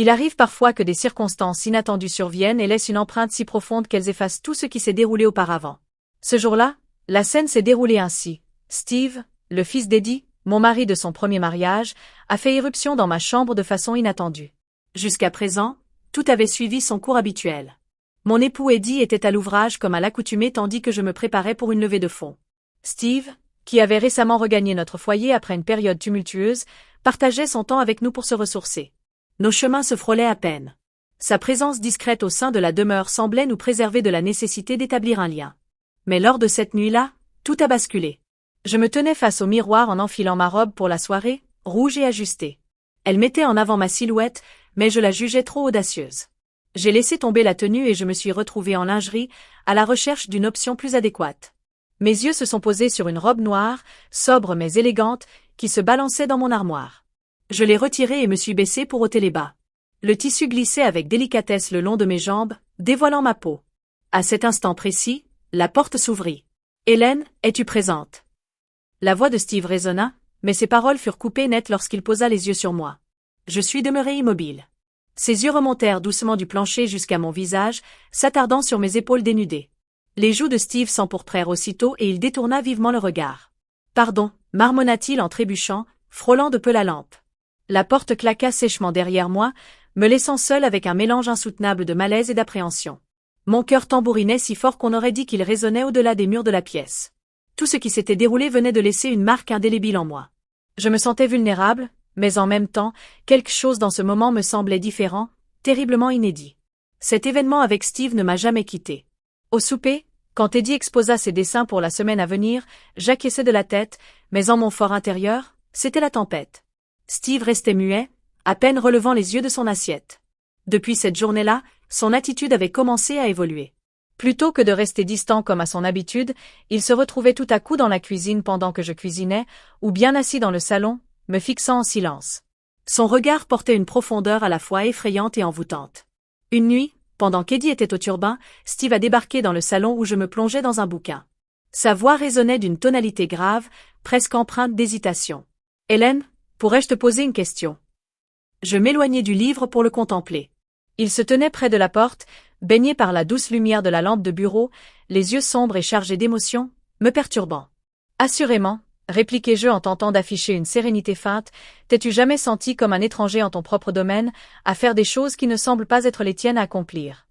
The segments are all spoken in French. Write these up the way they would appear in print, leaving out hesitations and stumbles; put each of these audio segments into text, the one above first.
Il arrive parfois que des circonstances inattendues surviennent et laissent une empreinte si profonde qu'elles effacent tout ce qui s'est déroulé auparavant. Ce jour-là, la scène s'est déroulée ainsi. Steve, le fils d'Eddie, mon mari de son premier mariage, a fait irruption dans ma chambre de façon inattendue. Jusqu'à présent, tout avait suivi son cours habituel. Mon époux Eddie était à l'ouvrage comme à l'accoutumée tandis que je me préparais pour une levée de fonds. Steve, qui avait récemment regagné notre foyer après une période tumultueuse, partageait son temps avec nous pour se ressourcer. Nos chemins se frôlaient à peine. Sa présence discrète au sein de la demeure semblait nous préserver de la nécessité d'établir un lien. Mais lors de cette nuit-là, tout a basculé. Je me tenais face au miroir en enfilant ma robe pour la soirée, rouge et ajustée. Elle mettait en avant ma silhouette, mais je la jugeais trop audacieuse. J'ai laissé tomber la tenue et je me suis retrouvée en lingerie, à la recherche d'une option plus adéquate. Mes yeux se sont posés sur une robe noire, sobre mais élégante, qui se balançait dans mon armoire. Je l'ai retirée et me suis baissée pour ôter les bas. Le tissu glissait avec délicatesse le long de mes jambes, dévoilant ma peau. À cet instant précis, la porte s'ouvrit. « Hélène, es-tu présente ?» La voix de Steve résonna, mais ses paroles furent coupées net lorsqu'il posa les yeux sur moi. Je suis demeurée immobile. Ses yeux remontèrent doucement du plancher jusqu'à mon visage, s'attardant sur mes épaules dénudées. Les joues de Steve s'empourprèrent aussitôt et il détourna vivement le regard. « Pardon » marmonna-t-il en trébuchant, frôlant de peu la lampe. La porte claqua sèchement derrière moi, me laissant seule avec un mélange insoutenable de malaise et d'appréhension. Mon cœur tambourinait si fort qu'on aurait dit qu'il résonnait au-delà des murs de la pièce. Tout ce qui s'était déroulé venait de laisser une marque indélébile en moi. Je me sentais vulnérable, mais en même temps, quelque chose dans ce moment me semblait différent, terriblement inédit. Cet événement avec Steve ne m'a jamais quitté. Au souper, quand Eddie exposa ses dessins pour la semaine à venir, j'acquiesçais de la tête, mais en mon fort intérieur, c'était la tempête. Steve restait muet, à peine relevant les yeux de son assiette. Depuis cette journée-là, son attitude avait commencé à évoluer. Plutôt que de rester distant comme à son habitude, il se retrouvait tout à coup dans la cuisine pendant que je cuisinais, ou bien assis dans le salon, me fixant en silence. Son regard portait une profondeur à la fois effrayante et envoûtante. Une nuit, pendant qu'Eddie était au turbin, Steve a débarqué dans le salon où je me plongeais dans un bouquin. Sa voix résonnait d'une tonalité grave, presque empreinte d'hésitation. « Hélène, pourrais-je te poser une question ?» Je m'éloignai du livre pour le contempler. Il se tenait près de la porte, baigné par la douce lumière de la lampe de bureau, les yeux sombres et chargés d'émotion, me perturbant. « Assurément, » répliquai-je en tentant d'afficher une sérénité feinte, « t'es-tu jamais senti comme un étranger en ton propre domaine, à faire des choses qui ne semblent pas être les tiennes à accomplir ?»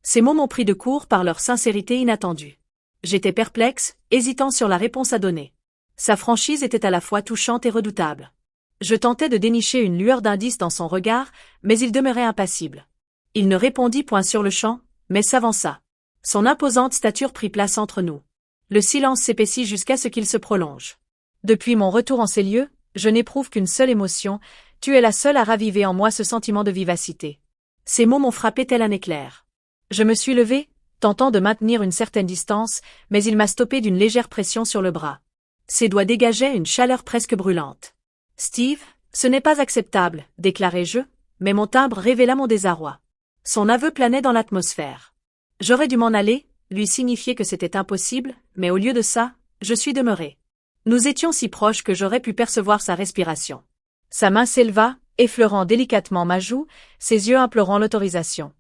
Ces mots m'ont pris de court par leur sincérité inattendue. J'étais perplexe, hésitant sur la réponse à donner. Sa franchise était à la fois touchante et redoutable. Je tentais de dénicher une lueur d'indice dans son regard, mais il demeurait impassible. Il ne répondit point sur-le-champ, mais s'avança. Son imposante stature prit place entre nous. Le silence s'épaissit jusqu'à ce qu'il se prolonge. Depuis mon retour en ces lieux, je n'éprouve qu'une seule émotion, tu es la seule à raviver en moi ce sentiment de vivacité. Ces mots m'ont frappé tel un éclair. Je me suis levé, tentant de maintenir une certaine distance, mais il m'a stoppé d'une légère pression sur le bras. Ses doigts dégageaient une chaleur presque brûlante. « Steve, ce n'est pas acceptable, » déclarai-je, mais mon timbre révéla mon désarroi. Son aveu planait dans l'atmosphère. J'aurais dû m'en aller, lui signifier que c'était impossible, mais au lieu de ça, je suis demeuré. Nous étions si proches que j'aurais pu percevoir sa respiration. Sa main s'éleva, effleurant délicatement ma joue, ses yeux implorant l'autorisation.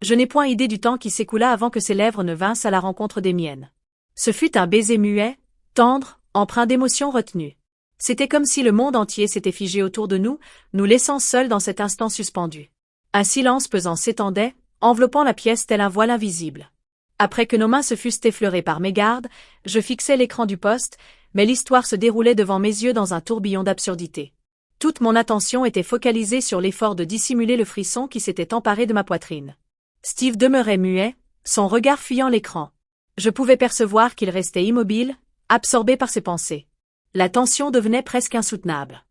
Je n'ai point idée du temps qui s'écoula avant que ses lèvres ne vinssent à la rencontre des miennes. Ce fut un baiser muet, tendre, empreint d'émotion retenue. C'était comme si le monde entier s'était figé autour de nous, nous laissant seuls dans cet instant suspendu. Un silence pesant s'étendait, enveloppant la pièce tel un voile invisible. Après que nos mains se fussent effleurées par mégarde, je fixai l'écran du poste, mais l'histoire se déroulait devant mes yeux dans un tourbillon d'absurdité. Toute mon attention était focalisée sur l'effort de dissimuler le frisson qui s'était emparé de ma poitrine. Steve demeurait muet, son regard fuyant l'écran. Je pouvais percevoir qu'il restait immobile, absorbé par ses pensées. La tension devenait presque insoutenable.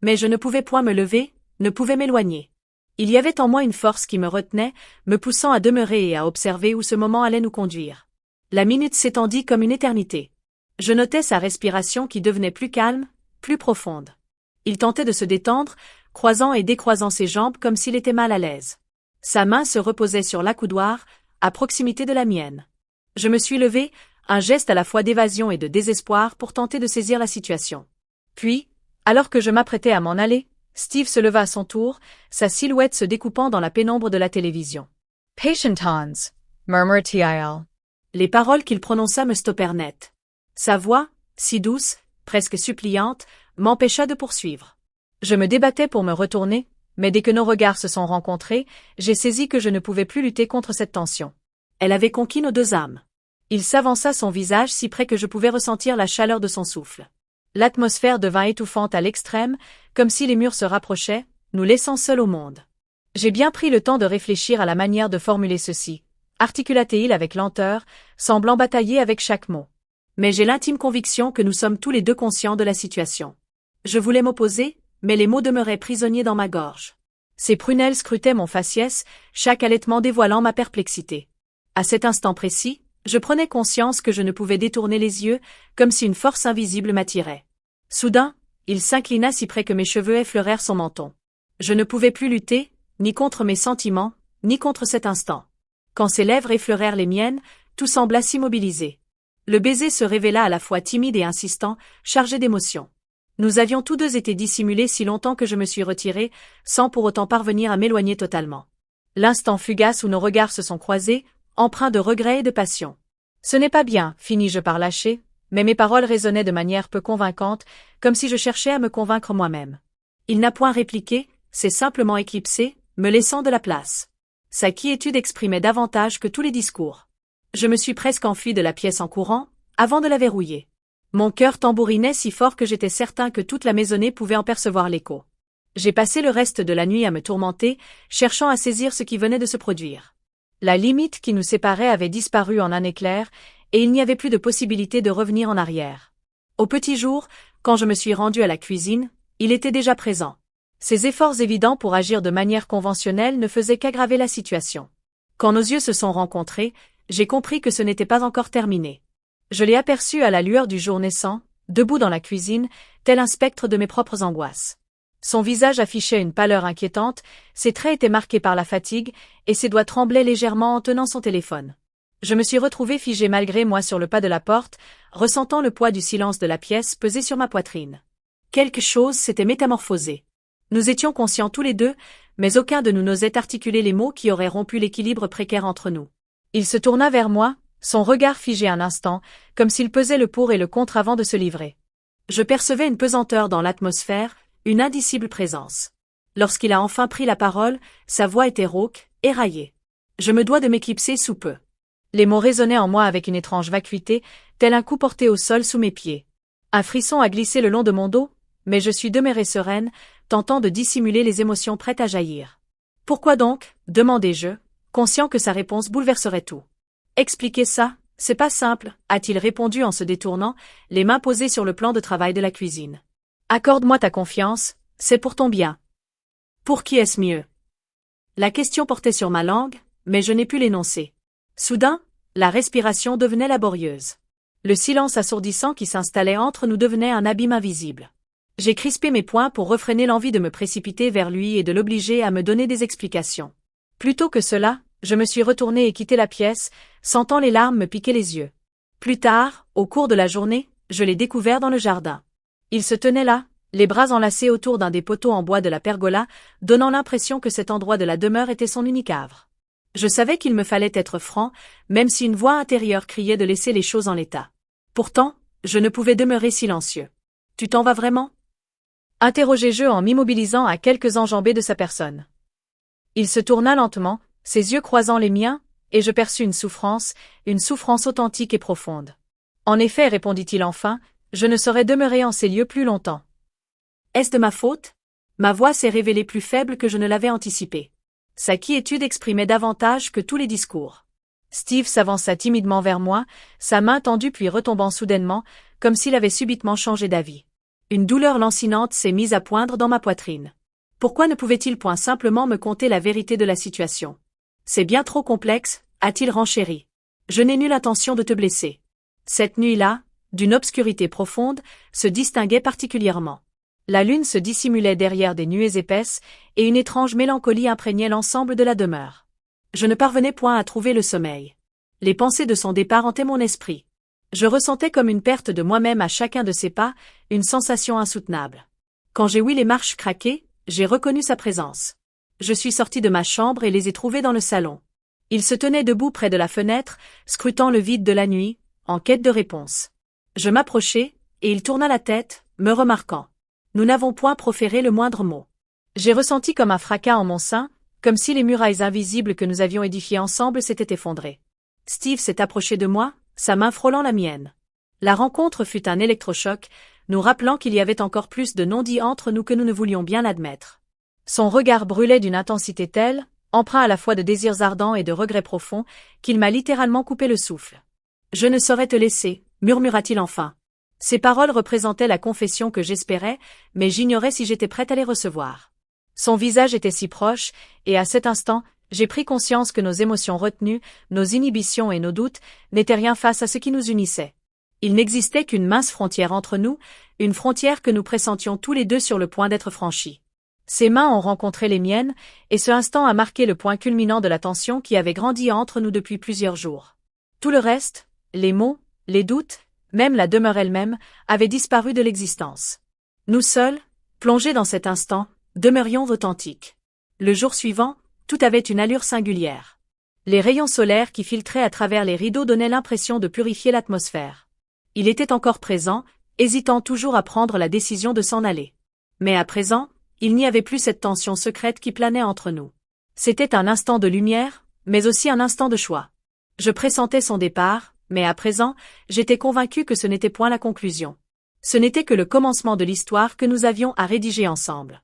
Mais je ne pouvais point me lever, ne pouvais m'éloigner. Il y avait en moi une force qui me retenait, me poussant à demeurer et à observer où ce moment allait nous conduire. La minute s'étendit comme une éternité. Je notais sa respiration qui devenait plus calme, plus profonde. Il tentait de se détendre, croisant et décroisant ses jambes comme s'il était mal à l'aise. Sa main se reposait sur l'accoudoir, à proximité de la mienne. Je me suis levé, un geste à la fois d'évasion et de désespoir pour tenter de saisir la situation. Puis, alors que je m'apprêtais à m'en aller, Steve se leva à son tour, sa silhouette se découpant dans la pénombre de la télévision. Patient Hans, murmura-t-il. Les paroles qu'il prononça me stoppèrent net. Sa voix, si douce, presque suppliante, m'empêcha de poursuivre. Je me débattais pour me retourner, mais dès que nos regards se sont rencontrés, j'ai saisi que je ne pouvais plus lutter contre cette tension. Elle avait conquis nos deux âmes. Il s'avança, son visage si près que je pouvais ressentir la chaleur de son souffle. L'atmosphère devint étouffante à l'extrême, comme si les murs se rapprochaient, nous laissant seuls au monde. J'ai bien pris le temps de réfléchir à la manière de formuler ceci, articula-t-il avec lenteur, semblant batailler avec chaque mot. Mais j'ai l'intime conviction que nous sommes tous les deux conscients de la situation. Je voulais m'opposer, mais les mots demeuraient prisonniers dans ma gorge. Ses prunelles scrutaient mon faciès, chaque halètement dévoilant ma perplexité. À cet instant précis, je prenais conscience que je ne pouvais détourner les yeux, comme si une force invisible m'attirait. Soudain, il s'inclina si près que mes cheveux effleurèrent son menton. Je ne pouvais plus lutter, ni contre mes sentiments, ni contre cet instant. Quand ses lèvres effleurèrent les miennes, tout sembla s'immobiliser. Le baiser se révéla à la fois timide et insistant, chargé d'émotion. Nous avions tous deux été dissimulés si longtemps que je me suis retiré, sans pour autant parvenir à m'éloigner totalement. L'instant fugace où nos regards se sont croisés, empreint de regret et de passion. Ce n'est pas bien, finis-je par lâcher, mais mes paroles résonnaient de manière peu convaincante, comme si je cherchais à me convaincre moi-même. Il n'a point répliqué, s'est simplement éclipsé, me laissant de la place. Sa quiétude exprimait davantage que tous les discours. Je me suis presque enfui de la pièce en courant, avant de la verrouiller. Mon cœur tambourinait si fort que j'étais certain que toute la maisonnée pouvait en percevoir l'écho. J'ai passé le reste de la nuit à me tourmenter, cherchant à saisir ce qui venait de se produire. La limite qui nous séparait avait disparu en un éclair, et il n'y avait plus de possibilité de revenir en arrière. Au petit jour, quand je me suis rendu à la cuisine, il était déjà présent. Ses efforts évidents pour agir de manière conventionnelle ne faisaient qu'aggraver la situation. Quand nos yeux se sont rencontrés, j'ai compris que ce n'était pas encore terminé. Je l'ai aperçu à la lueur du jour naissant, debout dans la cuisine, tel un spectre de mes propres angoisses. Son visage affichait une pâleur inquiétante, ses traits étaient marqués par la fatigue, et ses doigts tremblaient légèrement en tenant son téléphone. Je me suis retrouvé figé malgré moi sur le pas de la porte, ressentant le poids du silence de la pièce peser sur ma poitrine. Quelque chose s'était métamorphosé. Nous étions conscients tous les deux, mais aucun de nous n'osait articuler les mots qui auraient rompu l'équilibre précaire entre nous. Il se tourna vers moi, son regard figé un instant, comme s'il pesait le pour et le contre avant de se livrer. Je percevais une pesanteur dans l'atmosphère, une indicible présence. Lorsqu'il a enfin pris la parole, sa voix était rauque, éraillée. Je me dois de m'éclipser sous peu. Les mots résonnaient en moi avec une étrange vacuité, tel un coup porté au sol sous mes pieds. Un frisson a glissé le long de mon dos, mais je suis demeurée sereine, tentant de dissimuler les émotions prêtes à jaillir. Pourquoi donc, demandai-je, conscient que sa réponse bouleverserait tout. Expliquer ça, c'est pas simple, a-t-il répondu en se détournant, les mains posées sur le plan de travail de la cuisine. Accorde-moi ta confiance, c'est pour ton bien. Pour qui est-ce mieux? La question portait sur ma langue, mais je n'ai pu l'énoncer. Soudain, la respiration devenait laborieuse. Le silence assourdissant qui s'installait entre nous devenait un abîme invisible. J'ai crispé mes poings pour refréner l'envie de me précipiter vers lui et de l'obliger à me donner des explications. Plutôt que cela, je me suis retournée et quitté la pièce, sentant les larmes me piquer les yeux. Plus tard, au cours de la journée, je l'ai découvert dans le jardin. Il se tenait là, les bras enlacés autour d'un des poteaux en bois de la pergola, donnant l'impression que cet endroit de la demeure était son unique havre. Je savais qu'il me fallait être franc, même si une voix intérieure criait de laisser les choses en l'état. Pourtant, je ne pouvais demeurer silencieux. « Tu t'en vas vraiment » interrogeai-je en m'immobilisant à quelques enjambées de sa personne. Il se tourna lentement, ses yeux croisant les miens, et je perçus une souffrance authentique et profonde. En effet, répondit-il enfin, je ne saurais demeurer en ces lieux plus longtemps. Est-ce de ma faute? Ma voix s'est révélée plus faible que je ne l'avais anticipé. Sa quiétude exprimait davantage que tous les discours. Steve s'avança timidement vers moi, sa main tendue puis retombant soudainement, comme s'il avait subitement changé d'avis. Une douleur lancinante s'est mise à poindre dans ma poitrine. Pourquoi ne pouvait-il point simplement me conter la vérité de la situation? C'est bien trop complexe, a-t-il renchéri. Je n'ai nulle intention de te blesser. Cette nuit-là, d'une obscurité profonde, se distinguait particulièrement. La lune se dissimulait derrière des nuées épaisses, et une étrange mélancolie imprégnait l'ensemble de la demeure. Je ne parvenais point à trouver le sommeil. Les pensées de son départ hantaient mon esprit. Je ressentais comme une perte de moi-même à chacun de ses pas, une sensation insoutenable. Quand j'ai ouï les marches craquer, j'ai reconnu sa présence. Je suis sortie de ma chambre et les ai trouvés dans le salon. Ils se tenaient debout près de la fenêtre, scrutant le vide de la nuit, en quête de réponse. Je m'approchai, et il tourna la tête, me remarquant. Nous n'avons point proféré le moindre mot. J'ai ressenti comme un fracas en mon sein, comme si les murailles invisibles que nous avions édifiées ensemble s'étaient effondrées. Steve s'est approché de moi, sa main frôlant la mienne. La rencontre fut un électrochoc, nous rappelant qu'il y avait encore plus de non-dits entre nous que nous ne voulions bien l'admettre. Son regard brûlait d'une intensité telle, empreint à la fois de désirs ardents et de regrets profonds, qu'il m'a littéralement coupé le souffle. « Je ne saurais te laisser », murmura-t-il enfin. Ces paroles représentaient la confession que j'espérais, mais j'ignorais si j'étais prête à les recevoir. Son visage était si proche, et à cet instant, j'ai pris conscience que nos émotions retenues, nos inhibitions et nos doutes n'étaient rien face à ce qui nous unissait. Il n'existait qu'une mince frontière entre nous, une frontière que nous pressentions tous les deux sur le point d'être franchie. Ses mains ont rencontré les miennes, et ce instant a marqué le point culminant de la tension qui avait grandi entre nous depuis plusieurs jours. Tout le reste, les mots, les doutes, même la demeure elle-même, avait disparu de l'existence. Nous seuls, plongés dans cet instant, demeurions authentiques. Le jour suivant, tout avait une allure singulière. Les rayons solaires qui filtraient à travers les rideaux donnaient l'impression de purifier l'atmosphère. Il était encore présent, hésitant toujours à prendre la décision de s'en aller. Mais à présent, il n'y avait plus cette tension secrète qui planait entre nous. C'était un instant de lumière, mais aussi un instant de choix. Je pressentais son départ, mais à présent, j'étais convaincue que ce n'était point la conclusion. Ce n'était que le commencement de l'histoire que nous avions à rédiger ensemble.